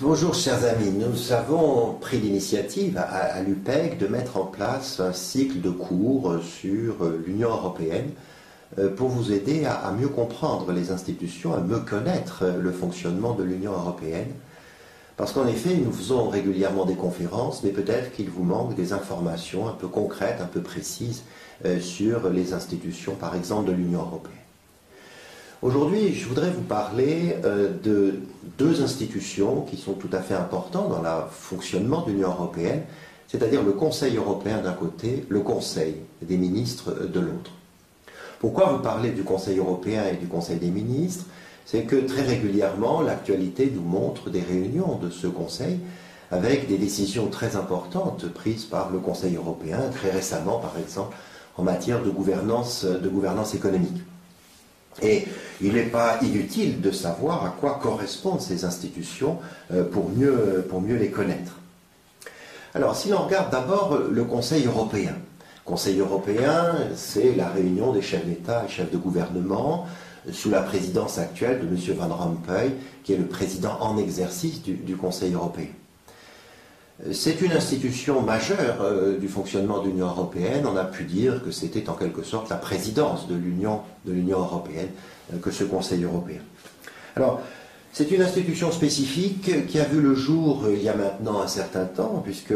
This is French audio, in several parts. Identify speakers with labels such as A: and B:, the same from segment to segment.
A: Bonjour chers amis, nous avons pris l'initiative à l'UPEC de mettre en place un cycle de cours sur l'Union européenne pour vous aider à mieux comprendre les institutions, à mieux connaître le fonctionnement de l'Union européenne. Parce qu'en effet, nous faisons régulièrement des conférences, mais peut-être qu'il vous manque des informations un peu concrètes, un peu précises sur les institutions, par exemple, de l'Union européenne. Aujourd'hui, je voudrais vous parler de deux institutions qui sont tout à fait importantes dans le fonctionnement de l'Union européenne, c'est-à-dire le Conseil européen d'un côté, le Conseil des ministres de l'autre. Pourquoi vous parlez du Conseil européen et du Conseil des ministres? C'est que très régulièrement, l'actualité nous montre des réunions de ce Conseil avec des décisions très importantes prises par le Conseil européen, très récemment par exemple, en matière de gouvernance économique. Et il n'est pas inutile de savoir à quoi correspondent ces institutions pour mieux les connaître. Alors, si l'on regarde d'abord le Conseil européen. Le Conseil européen, c'est la réunion des chefs d'État et chefs de gouvernement sous la présidence actuelle de M. Van Rompuy, qui est le président en exercice du Conseil européen. C'est une institution majeure du fonctionnement de l'Union européenne. On a pu dire que c'était en quelque sorte la présidence de l'Union européenne que ce Conseil européen. Alors, c'est une institution spécifique qui a vu le jour il y a maintenant un certain temps, puisque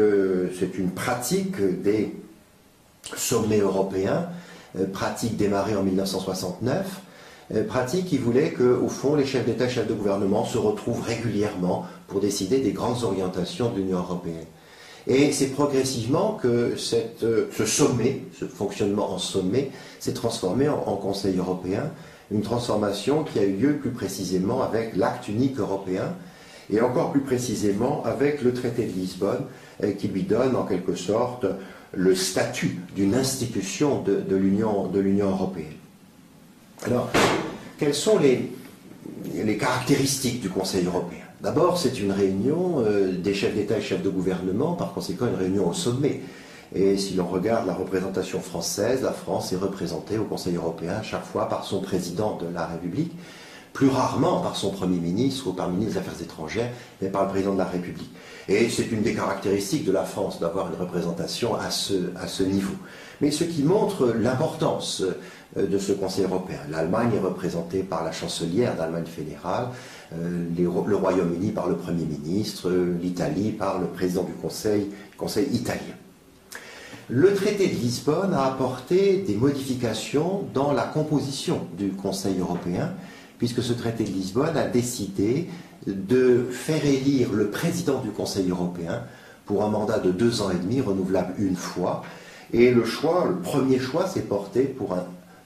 A: c'est une pratique des sommets européens, pratique démarrée en 1969, pratique qui voulait qu'au fond, les chefs d'État et chefs de gouvernement se retrouvent régulièrement pour décider des grandes orientations de l'Union européenne. Et c'est progressivement que ce sommet, ce fonctionnement en sommet, s'est transformé en Conseil européen, une transformation qui a eu lieu plus précisément avec l'acte unique européen, et encore plus précisément avec le traité de Lisbonne, qui lui donne en quelque sorte le statut d'une institution de l'Union européenne. Alors, quelles sont les caractéristiques du Conseil européen? D'abord, c'est une réunion des chefs d'État et chefs de gouvernement, par conséquent une réunion au sommet. Et si l'on regarde la représentation française, la France est représentée au Conseil européen à chaque fois par son président de la République, plus rarement par son Premier ministre ou par le ministre des Affaires étrangères, mais par le président de la République. Et c'est une des caractéristiques de la France d'avoir une représentation à ce niveau. Mais ce qui montre l'importance de ce Conseil européen. L'Allemagne est représentée par la chancelière d'Allemagne fédérale, le Royaume-Uni par le Premier ministre, l'Italie par le président du Conseil italien. Le traité de Lisbonne a apporté des modifications dans la composition du Conseil européen, puisque ce traité de Lisbonne a décidé de faire élire le président du Conseil européen pour un mandat de 2 ans et demi, renouvelable une fois. Et le premier choix s'est porté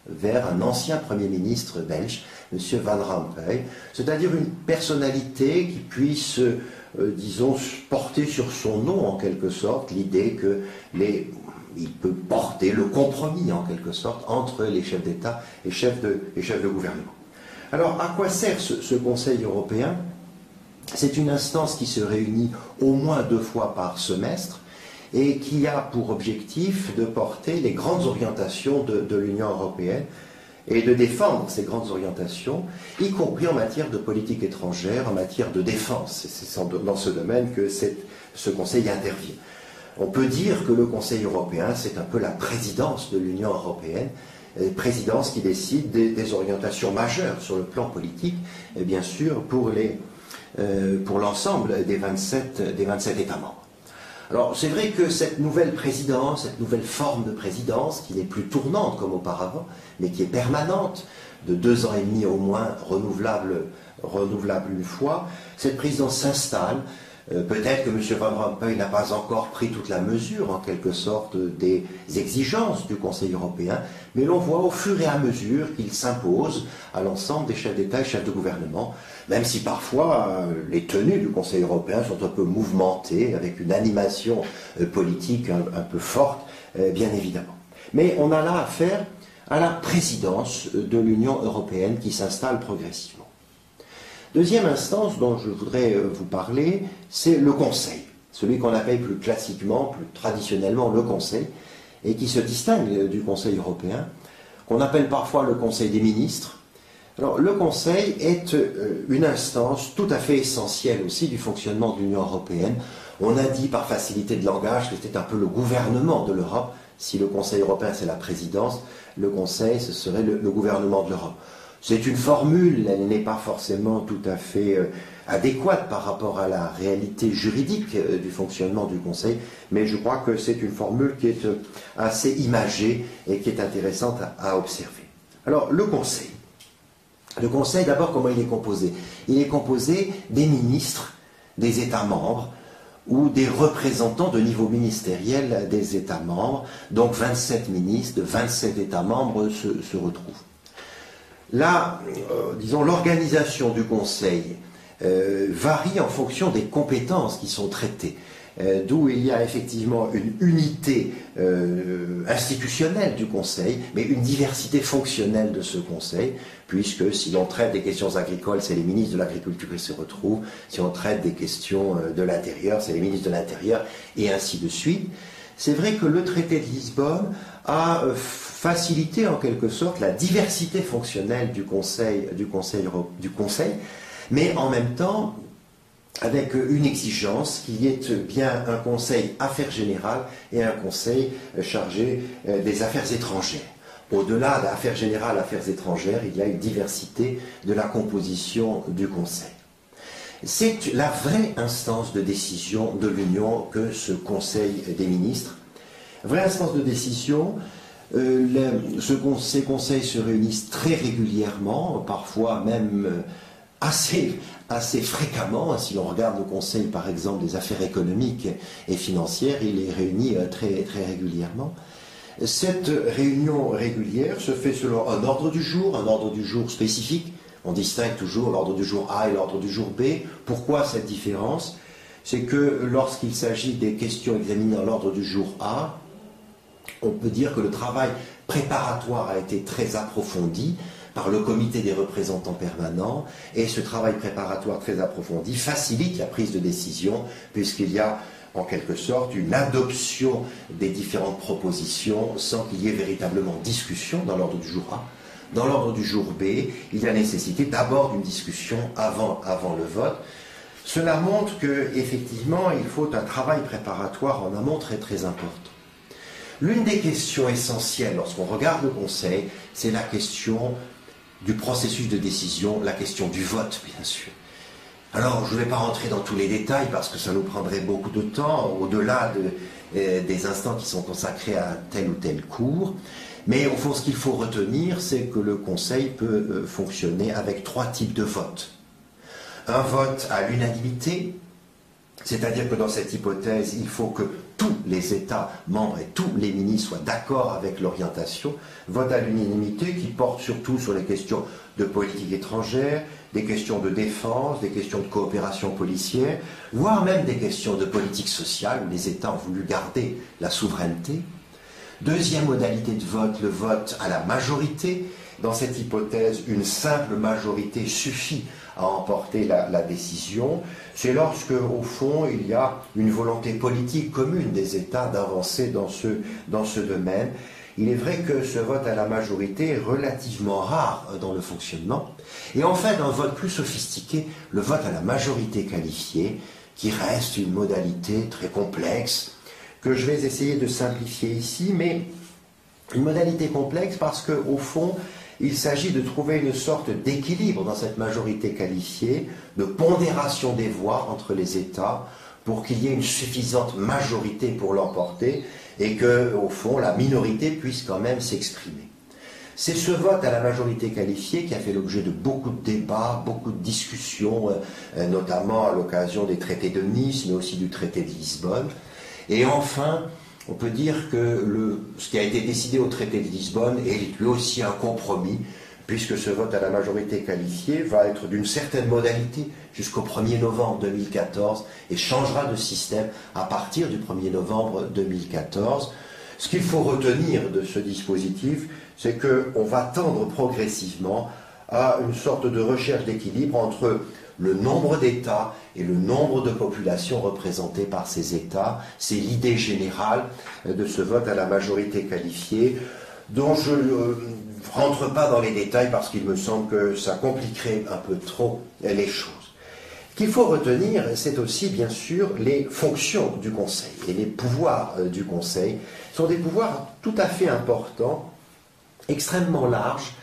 A: vers un ancien Premier ministre belge, M. Van Rompuy, c'est-à-dire une personnalité qui puisse, disons, porter sur son nom en quelque sorte l'idée qu'il peut porter le compromis en quelque sorte entre les chefs d'État et chefs de gouvernement. Alors, à quoi sert ce Conseil européen? C'est une instance qui se réunit au moins 2 fois par semestre et qui a pour objectif de porter les grandes orientations de l'Union européenne et de défendre ces grandes orientations, y compris en matière de politique étrangère, en matière de défense. Et c'est dans ce domaine que ce Conseil intervient. On peut dire que le Conseil européen, c'est un peu la présidence de l'Union européenne, présidence qui décide des orientations majeures sur le plan politique, et bien sûr pour l'ensemble des 27 États membres. Alors c'est vrai que cette nouvelle présidence, cette nouvelle forme de présidence, qui n'est plus tournante comme auparavant, mais qui est permanente, de 2 ans et demi au moins, renouvelable une fois, cette présidence s'installe. Peut-être que M. Van Rompuy n'a pas encore pris toute la mesure, en quelque sorte, des exigences du Conseil européen, mais l'on voit au fur et à mesure qu'il s'impose à l'ensemble des chefs d'État et chefs de gouvernement, même si parfois les tenues du Conseil européen sont un peu mouvementées, avec une animation politique un peu forte, bien évidemment. Mais on a là affaire à la présidence de l'Union européenne qui s'installe progressivement. Deuxième instance dont je voudrais vous parler, c'est le Conseil, celui qu'on appelle plus classiquement, plus traditionnellement le Conseil, et qui se distingue du Conseil européen, qu'on appelle parfois le Conseil des ministres, Alors, le Conseil est une instance tout à fait essentielle aussi du fonctionnement de l'Union européenne. On a dit par facilité de langage que c'était un peu le gouvernement de l'Europe. Si le Conseil européen c'est la présidence, le Conseil ce serait le gouvernement de l'Europe. C'est une formule, elle n'est pas forcément tout à fait adéquate par rapport à la réalité juridique du fonctionnement du Conseil, mais je crois que c'est une formule qui est assez imagée et qui est intéressante à observer. Alors, le Conseil. Le Conseil, d'abord, comment il est composé? Il est composé des ministres des États membres ou des représentants de niveau ministériel des États membres. Donc 27 ministres de 27 États membres se retrouvent. Là, disons, l'organisation du Conseil varie en fonction des compétences qui sont traitées. D'où il y a effectivement une unité institutionnelle du Conseil, mais une diversité fonctionnelle de ce Conseil, puisque si l'on traite des questions agricoles, c'est les ministres de l'Agriculture qui se retrouvent, si on traite des questions de l'Intérieur, c'est les ministres de l'Intérieur, et ainsi de suite. C'est vrai que le traité de Lisbonne a facilité en quelque sorte la diversité fonctionnelle du Conseil, mais en même temps, avec une exigence qu'il y ait bien un conseil affaires générales et un conseil chargé des affaires étrangères. Au-delà d'affaires générales, affaires étrangères, il y a une diversité de la composition du conseil. C'est la vraie instance de décision de l'Union que ce Conseil des ministres. Vraie instance de décision, ces conseils se réunissent très régulièrement, parfois même assez fréquemment. Si l'on regarde le Conseil, par exemple, des affaires économiques et financières, il est réuni très régulièrement. Cette réunion régulière se fait selon un ordre du jour spécifique. On distingue toujours l'ordre du jour A et l'ordre du jour B. Pourquoi cette différence? C'est que lorsqu'il s'agit des questions examinées dans l'ordre du jour A, on peut dire que le travail préparatoire a été très approfondi par le comité des représentants permanents, et ce travail préparatoire très approfondi facilite la prise de décision, puisqu'il y a en quelque sorte une adoption des différentes propositions sans qu'il y ait véritablement discussion dans l'ordre du jour A. Dans l'ordre du jour B, il y a nécessité d'abord d'une discussion avant le vote. Cela montre qu'effectivement, il faut un travail préparatoire en amont très important. L'une des questions essentielles lorsqu'on regarde le Conseil, c'est la question du processus de décision, la question du vote, bien sûr. Alors, je ne vais pas rentrer dans tous les détails parce que ça nous prendrait beaucoup de temps, au-delà des instants qui sont consacrés à tel ou tel cours. Mais au fond, ce qu'il faut retenir, c'est que le Conseil peut fonctionner avec 3 types de votes. Un vote à l'unanimité, c'est-à-dire que dans cette hypothèse, il faut que tous les États membres et tous les ministres soient d'accord avec l'orientation. Vote à l'unanimité qui porte surtout sur les questions de politique étrangère, des questions de défense, des questions de coopération policière, voire même des questions de politique sociale où les États ont voulu garder la souveraineté. Deuxième modalité de vote, le vote à la majorité. Dans cette hypothèse, une simple majorité suffit à emporter la décision. C'est lorsque, au fond, il y a une volonté politique commune des États d'avancer dans ce domaine. Il est vrai que ce vote à la majorité est relativement rare dans le fonctionnement. Et enfin, un vote plus sophistiqué, le vote à la majorité qualifiée, qui reste une modalité très complexe, que je vais essayer de simplifier ici, mais une modalité complexe parce qu'au fond, il s'agit de trouver une sorte d'équilibre dans cette majorité qualifiée, de pondération des voix entre les États pour qu'il y ait une suffisante majorité pour l'emporter et que, au fond, la minorité puisse quand même s'exprimer. C'est ce vote à la majorité qualifiée qui a fait l'objet de beaucoup de débats, beaucoup de discussions, notamment à l'occasion des traités de Nice, mais aussi du traité de Lisbonne. Et enfin, on peut dire que ce qui a été décidé au traité de Lisbonne est lui aussi un compromis, puisque ce vote à la majorité qualifiée va être d'une certaine modalité jusqu'au 1er novembre 2014 et changera de système à partir du 1er novembre 2014. Ce qu'il faut retenir de ce dispositif, c'est qu'on va tendre progressivement à une sorte de recherche d'équilibre entre le nombre d'États et le nombre de populations représentées par ces États. C'est l'idée générale de ce vote à la majorité qualifiée. dont je ne rentre pas dans les détails parce qu'il me semble que ça compliquerait un peu trop les choses. Ce qu'il faut retenir, c'est aussi bien sûr les fonctions du Conseil et les pouvoirs du Conseil sont des pouvoirs tout à fait importants, extrêmement larges,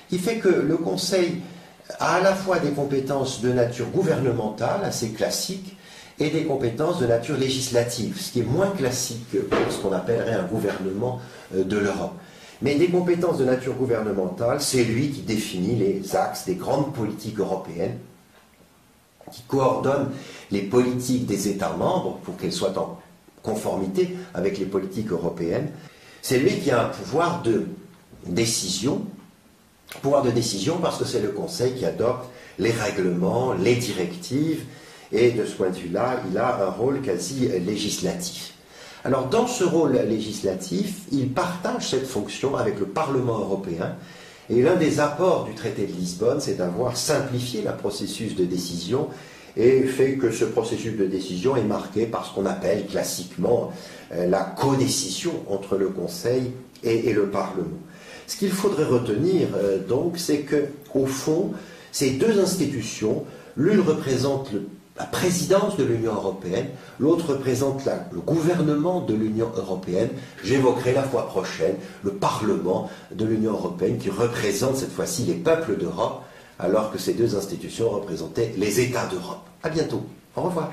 A: qui fait que le Conseil a à la fois des compétences de nature gouvernementale, assez classiques, et des compétences de nature législative, ce qui est moins classique que ce qu'on appellerait un gouvernement de l'Europe. Mais des compétences de nature gouvernementale, c'est lui qui définit les axes des grandes politiques européennes, qui coordonne les politiques des États membres pour qu'elles soient en conformité avec les politiques européennes. C'est lui qui a un pouvoir de décision parce que c'est le Conseil qui adopte les règlements, les directives, et de ce point de vue-là, il a un rôle quasi législatif. Alors, dans ce rôle législatif, il partage cette fonction avec le Parlement européen, et l'un des apports du traité de Lisbonne, c'est d'avoir simplifié le processus de décision et fait que ce processus de décision est marqué par ce qu'on appelle classiquement la codécision entre le Conseil et le Parlement. Ce qu'il faudrait retenir, donc, c'est qu'au fond, ces deux institutions, l'une représente la présidence de l'Union européenne, l'autre représente le gouvernement de l'Union européenne. J'évoquerai la fois prochaine le Parlement de l'Union européenne qui représente cette fois-ci les peuples d'Europe, alors que ces deux institutions représentaient les États d'Europe. À bientôt. Au revoir.